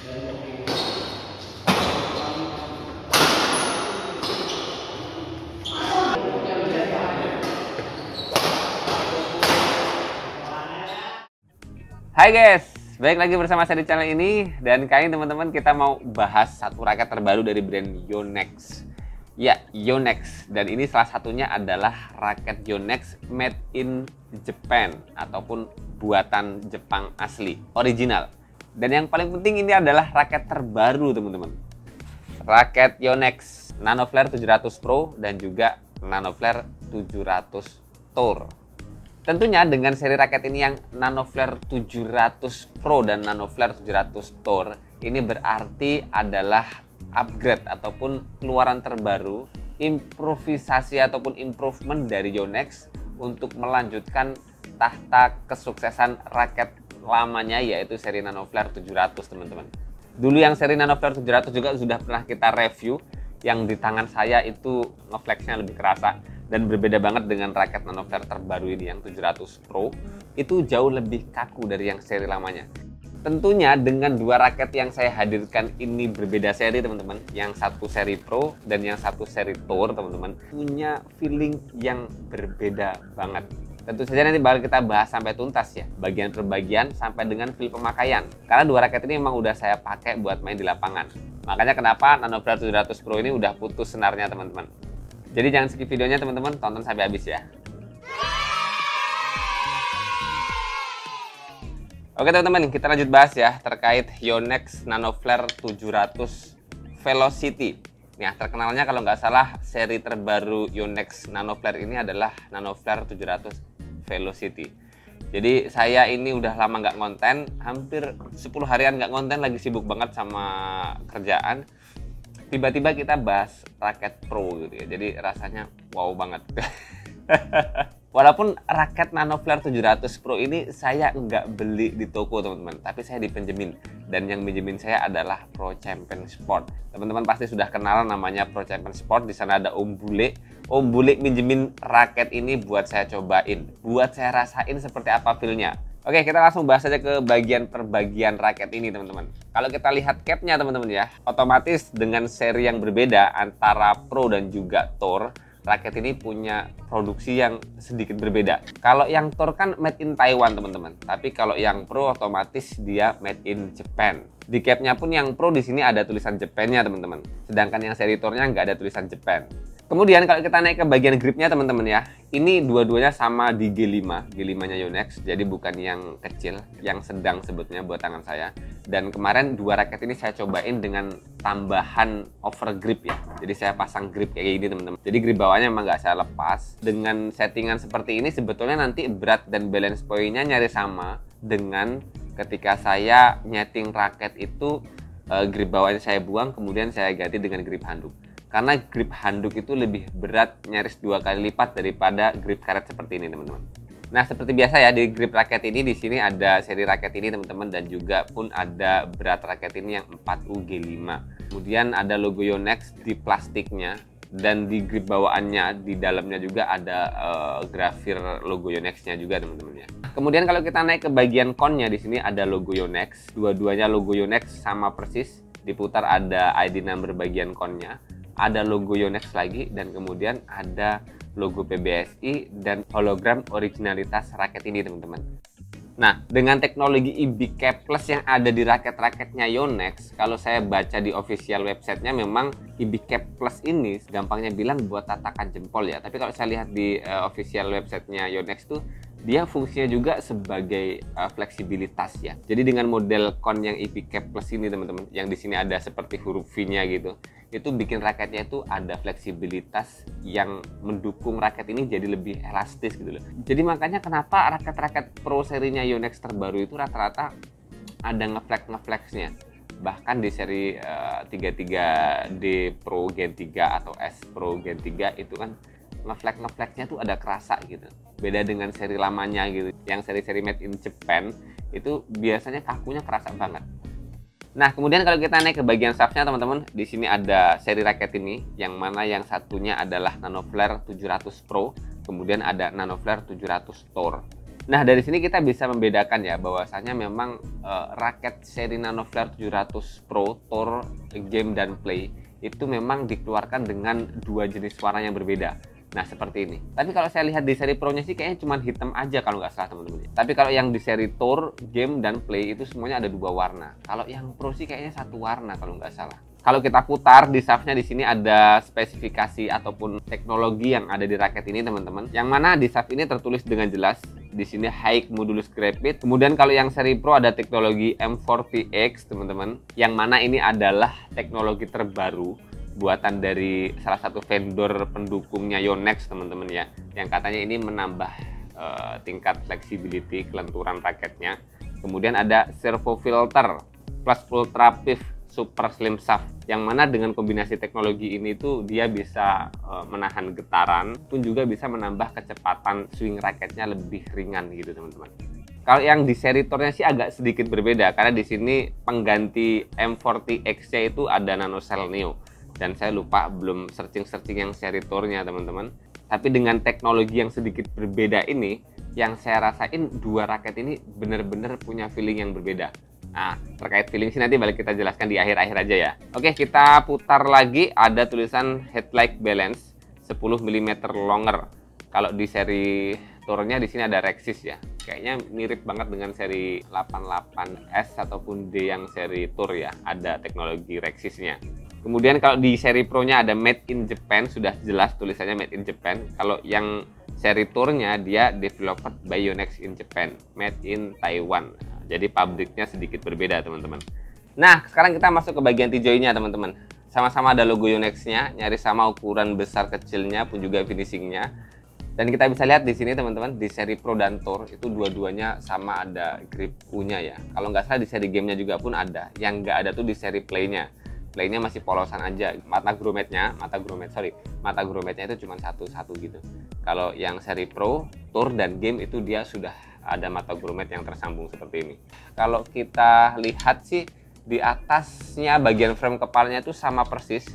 Hai guys, balik lagi bersama saya di channel ini. Dan kali ini teman-teman kita mau bahas satu raket terbaru dari brand Yonex. Ya, Yonex. Dan ini salah satunya adalah raket Yonex made in Japan ataupun buatan Jepang asli, original. Dan yang paling penting ini adalah raket terbaru teman-teman. Raket Yonex Nanoflare 700 Pro dan juga Nanoflare 700 Tour. Tentunya dengan seri raket ini yang Nanoflare 700 Pro dan Nanoflare 700 Tour ini berarti adalah upgrade ataupun keluaran terbaru, improvisasi ataupun improvement dari Yonex untuk melanjutkan tahta kesuksesan raket lamanya yaitu seri Nanoflare 700 teman-teman. Dulu yang seri Nanoflare 700 juga sudah pernah kita review, yang di tangan saya itu ngeflexnya lebih kerasa. Dan berbeda banget dengan raket Nanoflare terbaru ini yang 700 Pro, itu jauh lebih kaku dari yang seri lamanya. Tentunya dengan dua raket yang saya hadirkan ini berbeda seri teman-teman. Yang satu seri Pro dan yang satu seri Tour teman-teman, punya feeling yang berbeda banget. Tentu saja nanti bakal kita bahas sampai tuntas ya, bagian per bagian sampai dengan feel pemakaian. Karena dua raket ini memang udah saya pakai buat main di lapangan. Makanya kenapa Nanoflare 700 Pro ini udah putus senarnya teman-teman. Jadi jangan skip videonya teman-teman, tonton sampai habis ya. Oke teman-teman, kita lanjut bahas ya terkait Yonex Nanoflare 700 Velocity. Nah, terkenalnya kalau nggak salah seri terbaru Yonex Nanoflare ini adalah Nanoflare 700 Velocity. Jadi saya ini udah lama nggak konten, hampir 10 harian nggak konten, lagi sibuk banget sama kerjaan. Tiba-tiba kita bahas raket pro gitu ya, jadi rasanya wow banget. Walaupun raket Nanoflare 700 Pro ini saya nggak beli di toko teman-teman, tapi saya dipinjemin. Dan yang minjemin saya adalah Pro Champion Sport. Teman-teman pasti sudah kenal namanya Pro Champion Sport. Di sana ada Om Bule. Om Bule minjemin raket ini buat saya cobain, buat saya rasain seperti apa feel-nya. Oke, kita langsung bahas aja ke bagian per bagian raket ini teman-teman. Kalau kita lihat capnya teman-teman ya, otomatis dengan seri yang berbeda antara Pro dan juga Tour, raket ini punya produksi yang sedikit berbeda. Kalau yang Tour kan made in Taiwan teman-teman, tapi kalau yang Pro otomatis dia made in Japan. Di capnya pun yang Pro di sini ada tulisan Japan-nya teman-teman, sedangkan yang seri Tour-nya nggak ada tulisan Japan. Kemudian kalau kita naik ke bagian gripnya teman-teman ya, ini dua-duanya sama di G5, G5-nya Yonex, jadi bukan yang kecil, yang sedang sebetulnya buat tangan saya. Dan kemarin dua raket ini saya cobain dengan tambahan over grip ya, jadi saya pasang grip kayak gini teman-teman. Jadi grip bawahnya memang nggak saya lepas. Dengan settingan seperti ini sebetulnya nanti berat dan balance point-nya nyaris sama dengan ketika saya nyeting raket itu, grip bawahnya saya buang, kemudian saya ganti dengan grip handuk. Karena grip handuk itu lebih berat, nyaris 2 kali lipat daripada grip karet seperti ini teman-teman. Nah, seperti biasa ya, di grip raket ini di sini ada seri raket ini teman-teman, dan juga pun ada berat raket ini yang 4UG5. Kemudian ada logo Yonex di plastiknya, dan di grip bawaannya di dalamnya juga ada grafir logo Yonex-nya juga teman-teman ya. Kemudian kalau kita naik ke bagian konnya, di sini ada logo Yonex, dua-duanya logo Yonex sama persis. Diputar ada ID number bagian konnya, ada logo Yonex lagi, dan kemudian ada logo PBSI dan hologram originalitas raket ini teman-teman. Nah, dengan teknologi IBK Plus yang ada di raket-raketnya Yonex, kalau saya baca di official websitenya memang IBK Plus ini gampangnya bilang buat tatakan jempol ya. Tapi kalau saya lihat di official websitenya Yonex tuh, dia fungsinya juga sebagai fleksibilitas ya. Jadi dengan model kon yang IBK Plus ini teman-teman, yang di sini ada seperti huruf V-nya gitu, itu bikin raketnya itu ada fleksibilitas yang mendukung raket ini jadi lebih elastis gitu loh. Jadi makanya kenapa raket-raket Pro serinya Yonex terbaru itu rata-rata ada ngeflex-ngeflexnya. Bahkan di seri 33D Pro Gen 3 atau S Pro Gen 3 itu kan ngeflex-ngeflexnya tuh ada kerasa gitu. Beda dengan seri lamanya gitu. Yang seri-seri made in Japan itu biasanya kakunya kerasa banget. Nah, kemudian kalau kita naik ke bagian shaftnya teman-teman, di sini ada seri raket ini, yang mana yang satunya adalah Nanoflare 700 Pro, kemudian ada Nanoflare 700 Tour. Nah, dari sini kita bisa membedakan ya bahwasanya memang raket seri Nanoflare 700 Pro Tour Game dan Play itu memang dikeluarkan dengan dua jenis warna yang berbeda. Nah, seperti ini. Tapi kalau saya lihat di seri Pro-nya sih kayaknya cuma hitam aja kalau nggak salah teman-teman. Tapi kalau yang di seri Tour, Game, dan Play itu semuanya ada dua warna. Kalau yang Pro sih kayaknya satu warna kalau nggak salah. Kalau kita putar di shaftnya di sini ada spesifikasi ataupun teknologi yang ada di raket ini teman-teman. Yang mana di shaft ini tertulis dengan jelas di sini high modulus graphite. Kemudian kalau yang seri Pro ada teknologi M40X teman-teman. Yang mana ini adalah teknologi terbaru buatan dari salah satu vendor pendukungnya Yonex teman-teman ya. Yang katanya ini menambah tingkat flexibility kelenturan raketnya. Kemudian ada servo filter plus ultra pif super slim shaft, yang mana dengan kombinasi teknologi ini tuh dia bisa menahan getaran, pun juga bisa menambah kecepatan swing raketnya lebih ringan gitu teman-teman. Kalau yang di seri Tournya sih agak sedikit berbeda karena di sini pengganti M40X-nya itu ada nanocell neo, dan saya lupa belum searching yang seri Tournya teman-teman. Tapi dengan teknologi yang sedikit berbeda ini, yang saya rasain dua raket ini benar-benar punya feeling yang berbeda. Nah, terkait feeling sih nanti balik kita jelaskan di akhir-akhir aja ya. Oke, kita putar lagi, ada tulisan headlight balance 10 mm longer. Kalau di seri Tournya di sini ada Rexis ya. Kayaknya mirip banget dengan seri 88S ataupun D yang seri Tour ya. Ada teknologi Rexisnya. Kemudian kalau di seri Pro-nya ada Made in Japan, sudah jelas tulisannya Made in Japan. Kalau yang seri Tournya dia developed by Yonex in Japan, Made in Taiwan. Jadi pabriknya sedikit berbeda teman-teman. Nah, sekarang kita masuk ke bagian T-joy-nya teman-teman. Sama-sama ada logo Yonex-nya, nyaris sama ukuran besar kecilnya pun juga finishingnya. Dan kita bisa lihat di sini teman-teman, di seri Pro dan Tour itu dua-duanya sama ada grip U-nya ya. Kalau nggak salah di seri game-nya juga pun ada. Yang nggak ada tuh di seri Play-nya. Play-nya masih polosan aja. Mata grommetnya itu cuma satu-satu gitu. Kalau yang seri Pro, Tour, dan Game itu dia sudah ada mata grommet yang tersambung seperti ini. Kalau kita lihat sih di atasnya bagian frame kepalanya itu sama persis,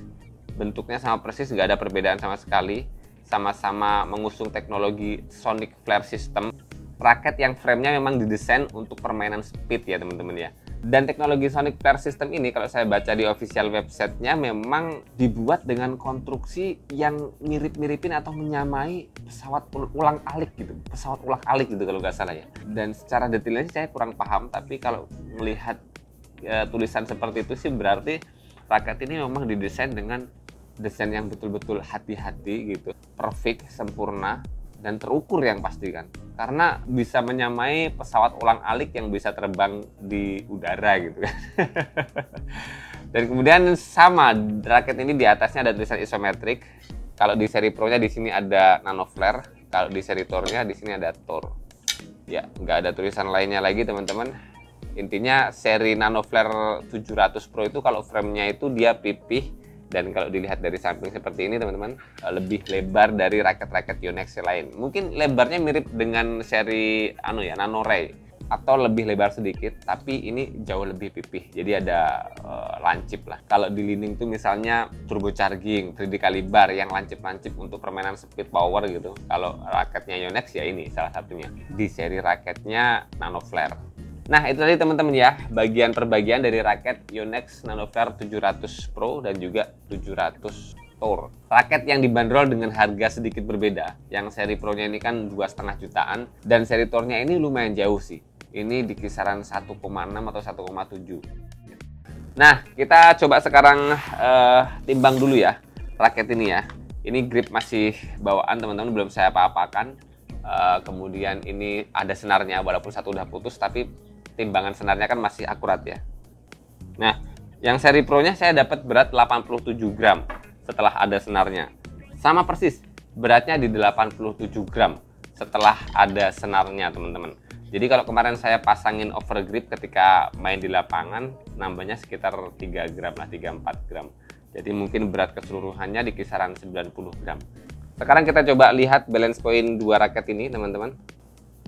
bentuknya sama persis, nggak ada perbedaan sama sekali. Sama-sama mengusung teknologi Sonic Flare System. Raket yang framenya memang didesain untuk permainan speed ya teman-teman ya. Dan teknologi Sonic Flare System ini kalau saya baca di official websitenya memang dibuat dengan konstruksi yang mirip-miripin atau menyamai pesawat ulang-alik gitu. Pesawat ulang-alik gitu kalau nggak salah ya. Dan secara detailnya sih saya kurang paham, tapi kalau melihat tulisan seperti itu sih berarti raket ini memang didesain dengan desain yang betul-betul hati-hati gitu. Perfect, sempurna, dan terukur yang pasti kan. Karena bisa menyamai pesawat ulang-alik yang bisa terbang di udara gitu kan. Dan kemudian sama raket ini di atasnya ada tulisan isometrik. Kalau di seri Pro-nya di sini ada Nanoflare, kalau di seri Tour-nya di sini ada Tour. Ya, nggak ada tulisan lainnya lagi teman-teman. Intinya seri Nanoflare 700 Pro itu kalau frame-nya itu dia pipih. Dan kalau dilihat dari samping seperti ini teman-teman, lebih lebar dari raket-raket Yonex lain. Mungkin lebarnya mirip dengan seri Nanoray atau lebih lebar sedikit, tapi ini jauh lebih pipih. Jadi ada lancip lah. Kalau di Li-Ning tuh misalnya turbocharging, 3D kalibar yang lancip-lancip untuk permainan speed power gitu. Kalau raketnya Yonex ya ini salah satunya. Di seri raketnya Nanoflare. Nah, itu tadi teman-teman ya, bagian per bagian dari raket Yonex Nanoflare 700 Pro dan juga 700 Tour. Raket yang dibanderol dengan harga sedikit berbeda. Yang seri Pro-nya ini kan 2,5 jutaan dan seri Tour-nya ini lumayan jauh sih. Ini di kisaran 1,6 atau 1,7. Nah, kita coba sekarang timbang dulu ya raket ini ya. Ini grip masih bawaan teman-teman, belum saya apa-apakan. Kemudian ini ada senarnya walaupun satu udah putus, tapi timbangan senarnya kan masih akurat ya. Nah, yang seri Pro-nya saya dapat berat 87 gram setelah ada senarnya. Sama persis, beratnya di 87 gram setelah ada senarnya teman-teman. Jadi kalau kemarin saya pasangin overgrip ketika main di lapangan, nambahnya sekitar 3 gram lah, 3-4 gram. Jadi mungkin berat keseluruhannya di kisaran 90 gram. Sekarang kita coba lihat balance point dua raket ini teman-teman.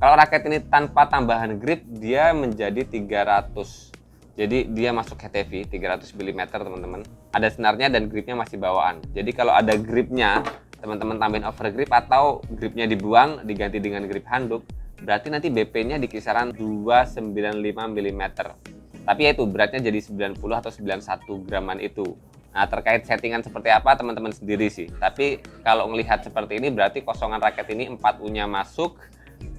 Kalau raket ini tanpa tambahan grip, dia menjadi 300. Jadi dia masuk head heavy, 300 mm teman-teman. Ada senarnya dan gripnya masih bawaan. Jadi kalau ada gripnya, teman-teman tambahin overgrip atau gripnya dibuang, diganti dengan grip handuk, berarti nanti BP-nya di kisaran 295 mm. Tapi ya itu beratnya jadi 90 atau 91 graman itu. Nah, terkait settingan seperti apa teman-teman sendiri sih. Tapi kalau melihat seperti ini berarti kosongan raket ini 4U-nya masuk,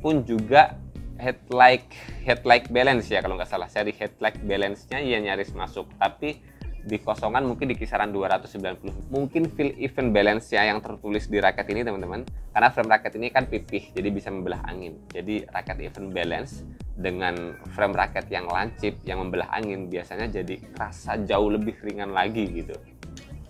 pun juga headlight balance ya kalau nggak salah. Seri headlight balance-nya ya nyaris masuk, tapi di kosongan mungkin di kisaran 290. Mungkin field event balance ya yang tertulis di raket ini teman-teman, karena frame raket ini kan pipih jadi bisa membelah angin. Jadi raket event balance dengan frame raket yang lancip yang membelah angin biasanya jadi rasa jauh lebih ringan lagi gitu.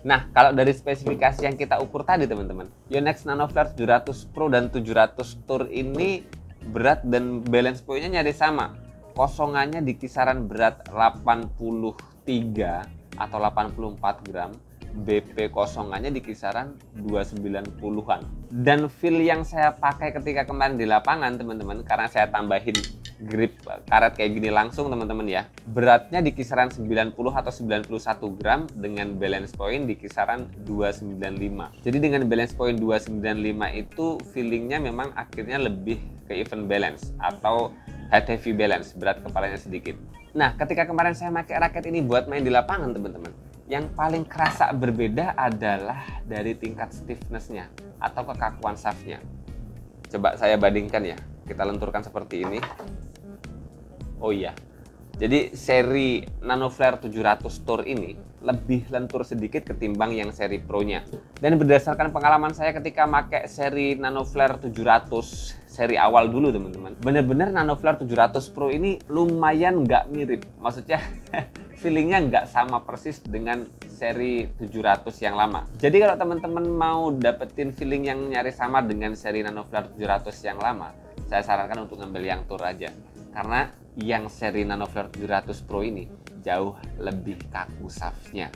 Nah, kalau dari spesifikasi yang kita ukur tadi teman-teman, Yonex Nanoflare 700 Pro dan 700 Tour ini berat dan balance point-nya nyaris sama. Kosongannya di kisaran berat 83 atau 84 gram, BP kosongannya di kisaran 290-an. Dan feel yang saya pakai ketika kemarin di lapangan teman-teman, karena saya tambahin grip karet kayak gini langsung teman-teman ya, beratnya di kisaran 90 atau 91 gram dengan balance point di kisaran 295. Jadi dengan balance point 295 itu feelingnya memang akhirnya lebih ke even balance atau head heavy balance, berat kepalanya sedikit. Nah, ketika kemarin saya pakai raket ini buat main di lapangan teman-teman, yang paling kerasa berbeda adalah dari tingkat stiffness-nya atau kekakuan shaft-nya. Coba saya bandingkan ya, kita lenturkan seperti ini. Oh iya, jadi seri Nanoflare 700 Tour ini lebih lentur sedikit ketimbang yang seri Pro-nya. Dan berdasarkan pengalaman saya ketika pakai seri Nanoflare 700 seri awal dulu teman-teman, bener-bener Nanoflare 700 Pro ini lumayan nggak mirip, maksudnya feelingnya nggak sama persis dengan seri 700 yang lama. Jadi kalau teman-teman mau dapetin feeling yang nyaris sama dengan seri Nanoflare 700 yang lama, saya sarankan untuk ngambil yang Tour aja, karena yang seri Nanoflare 700 Pro ini jauh lebih kaku shaft-nya.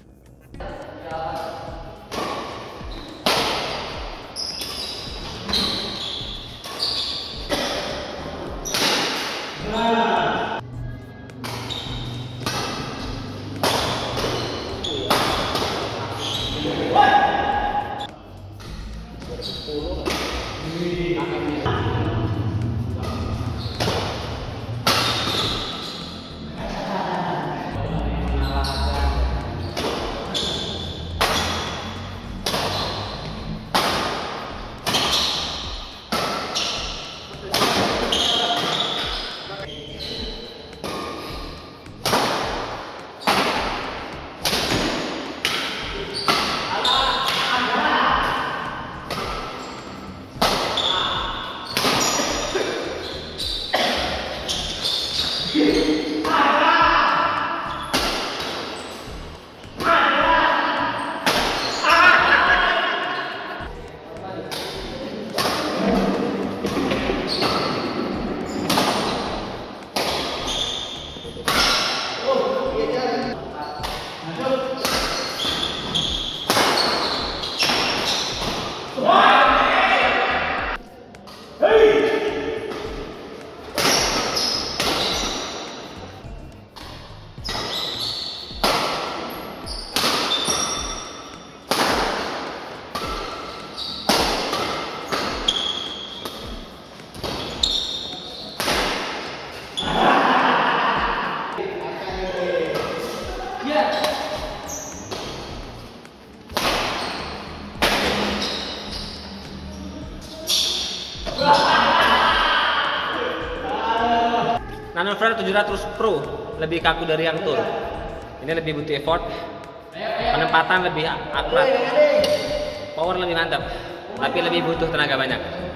Nanoflare 700 Pro lebih kaku dari yang Tour. Ini lebih butuh effort, penempatan lebih akurat, power lebih mantap, tapi lebih butuh tenaga banyak.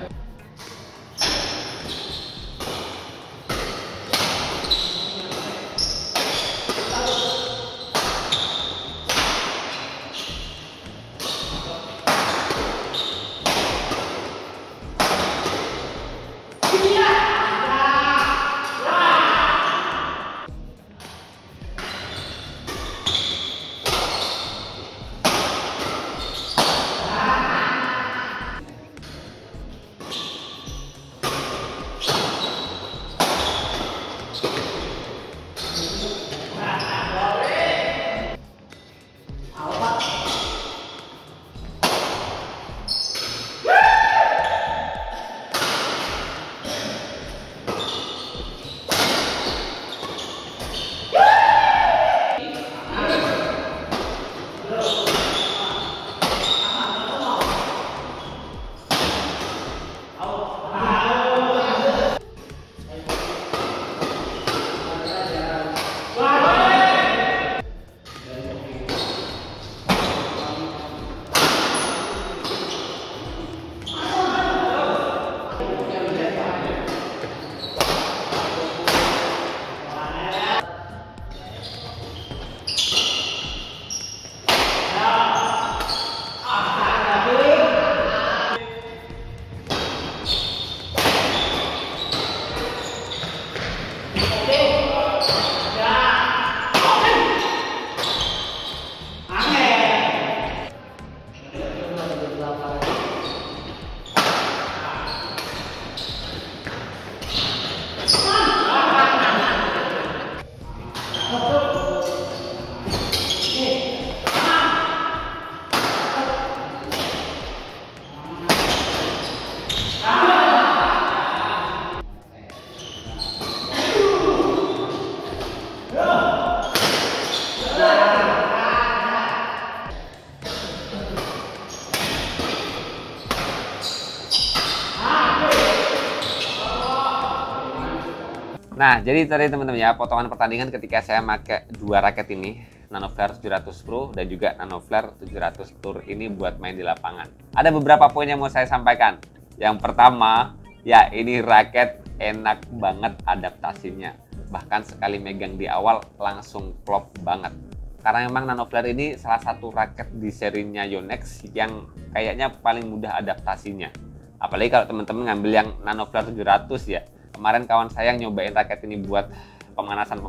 Nah, jadi tadi teman-teman ya, potongan pertandingan ketika saya pakai dua raket ini, Nanoflare 700 Pro dan juga Nanoflare 700 Tour ini buat main di lapangan. Ada beberapa poin yang mau saya sampaikan. Yang pertama, ya ini raket enak banget adaptasinya. Bahkan sekali megang di awal langsung klop banget. Karena memang Nanoflare ini salah satu raket di serinya Yonex yang kayaknya paling mudah adaptasinya. Apalagi kalau teman-teman ngambil yang Nanoflare 700 ya. Kemarin kawan saya yang nyobain raket ini buat pemanasan,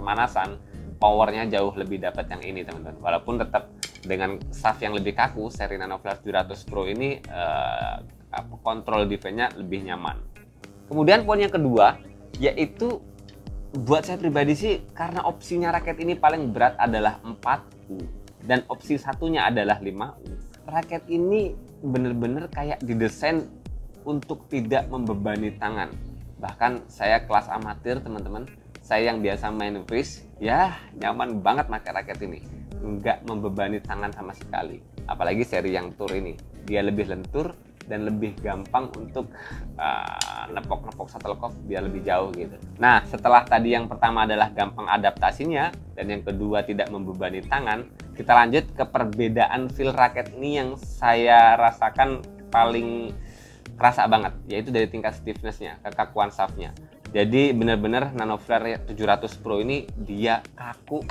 powernya jauh lebih dapat yang ini teman-teman. Walaupun tetap dengan shaft yang lebih kaku, seri Nanoflare 700 Pro ini kontrol defense-nya lebih nyaman. Kemudian poin yang kedua, yaitu buat saya pribadi sih, karena opsinya raket ini paling berat adalah 4U dan opsi satunya adalah 5U. Raket ini bener-bener kayak didesain untuk tidak membebani tangan. Bahkan saya kelas amatir teman-teman, saya yang biasa main wrist, ya nyaman banget pakai raket ini. Nggak membebani tangan sama sekali. Apalagi seri yang tour ini, dia lebih lentur dan lebih gampang untuk nepok-nepok shuttlecock biar lebih jauh gitu. Nah, setelah tadi yang pertama adalah gampang adaptasinya dan yang kedua tidak membebani tangan, kita lanjut ke perbedaan feel raket ini yang saya rasakan paling kerasa banget, yaitu dari tingkat stiffness-nya, kekakuan shaft-nya. Jadi benar-benar Nanoflare 700 Pro ini dia kaku,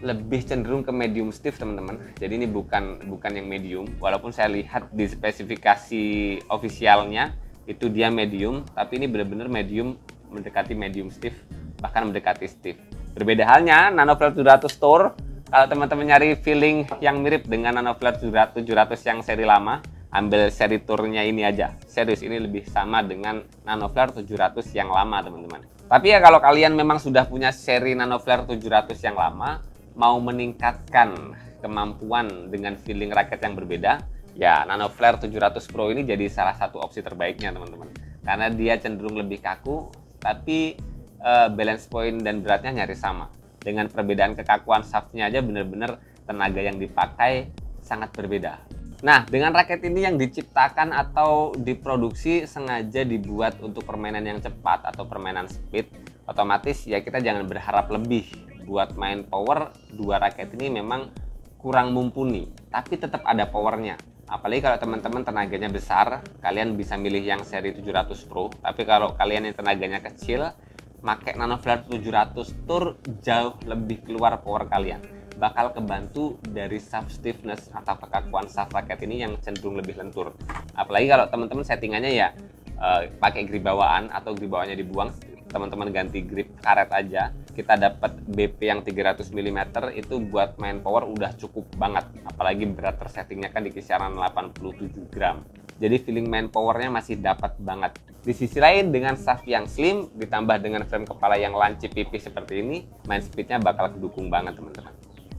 lebih cenderung ke medium stiff teman-teman. Jadi ini bukan yang medium, walaupun saya lihat di spesifikasi ofisialnya itu dia medium, tapi ini benar-benar medium mendekati medium stiff, bahkan mendekati stiff. Berbeda halnya Nanoflare 700 Tour, kalau teman-teman nyari feeling yang mirip dengan Nanoflare 700 yang seri lama, ambil seri tournya ini aja. Serius, ini lebih sama dengan Nanoflare 700 yang lama teman-teman. Tapi ya kalau kalian memang sudah punya seri Nanoflare 700 yang lama, mau meningkatkan kemampuan dengan feeling raket yang berbeda, ya Nanoflare 700 Pro ini jadi salah satu opsi terbaiknya teman-teman. Karena dia cenderung lebih kaku, tapi balance point dan beratnya nyaris sama. Dengan perbedaan kekakuan shaftnya aja bener-bener tenaga yang dipakai sangat berbeda. Nah, dengan raket ini yang diciptakan atau diproduksi sengaja dibuat untuk permainan yang cepat atau permainan speed, otomatis ya kita jangan berharap lebih. Buat main power, dua raket ini memang kurang mumpuni, tapi tetap ada powernya. Apalagi kalau teman-teman tenaganya besar, kalian bisa milih yang seri 700 Pro. Tapi kalau kalian yang tenaganya kecil, pakai Nanoflare 700 Tour jauh lebih keluar power kalian. Bakal kebantu dari shaft stiffness atau kekakuan shaft raket ini yang cenderung lebih lentur. Apalagi kalau teman-teman settingannya ya pakai grip bawaan atau grip bawaannya dibuang, teman-teman ganti grip karet aja, kita dapat BP yang 300 mm itu buat main power udah cukup banget. Apalagi berat tersettingnya kan di kisaran 87 gram. Jadi feeling main powernya masih dapat banget. Di sisi lain dengan shaft yang slim ditambah dengan frame kepala yang lancip pipih seperti ini, main speednya bakal kedukung banget teman-teman.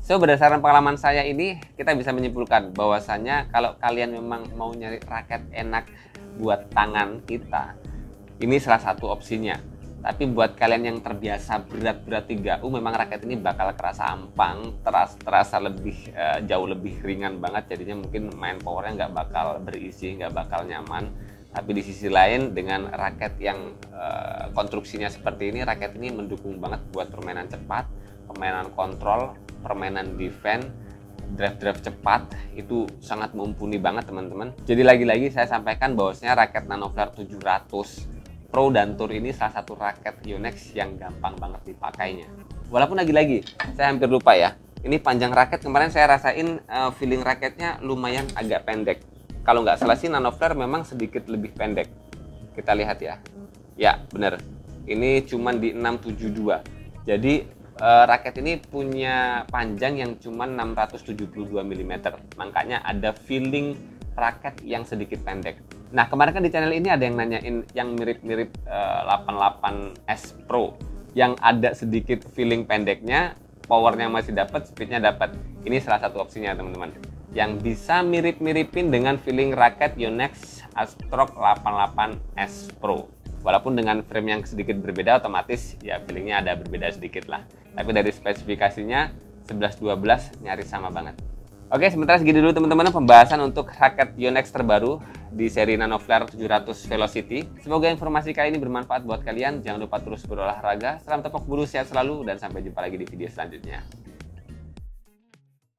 So, berdasarkan pengalaman saya ini, kita bisa menyimpulkan bahwasannya kalau kalian memang mau nyari raket enak buat tangan kita, ini salah satu opsinya. Tapi buat kalian yang terbiasa berat-berat 3U, memang raket ini bakal kerasa ampang, terasa lebih jauh lebih ringan banget, jadinya mungkin main powernya nggak bakal berisi, nggak bakal nyaman. Tapi di sisi lain dengan raket yang konstruksinya seperti ini, raket ini mendukung banget buat permainan cepat, permainan kontrol, permainan defense, drive cepat, itu sangat mumpuni banget teman-teman. Jadi lagi-lagi saya sampaikan bahwasanya raket Nanoflare 700 Pro dan Tour ini salah satu raket Yonex yang gampang banget dipakainya. Walaupun lagi-lagi saya hampir lupa ya, ini panjang raket kemarin saya rasain feeling raketnya lumayan agak pendek. Kalau nggak salah sih Nanoflare memang sedikit lebih pendek. Kita lihat ya. Ya bener, ini cuman di 672. Jadi raket ini punya panjang yang cuma 672 mm. Makanya ada feeling raket yang sedikit pendek. Nah, kemarin kan di channel ini ada yang nanyain yang mirip-mirip 88S Pro yang ada sedikit feeling pendeknya, powernya masih dapat, speednya dapat. Ini salah satu opsinya teman-teman. Yang bisa mirip-miripin dengan feeling raket Yonex Astrock 88S Pro. Walaupun dengan frame yang sedikit berbeda, otomatis ya feelingnya ada berbeda sedikit lah. Tapi dari spesifikasinya 11-12 nyaris sama banget. Oke, sementara segini dulu teman-teman pembahasan untuk raket Yonex terbaru di seri Nanoflare 700 Velocity. Semoga informasi kali ini bermanfaat buat kalian. Jangan lupa terus berolahraga. Salam tepuk bulu, sehat selalu, dan sampai jumpa lagi di video selanjutnya.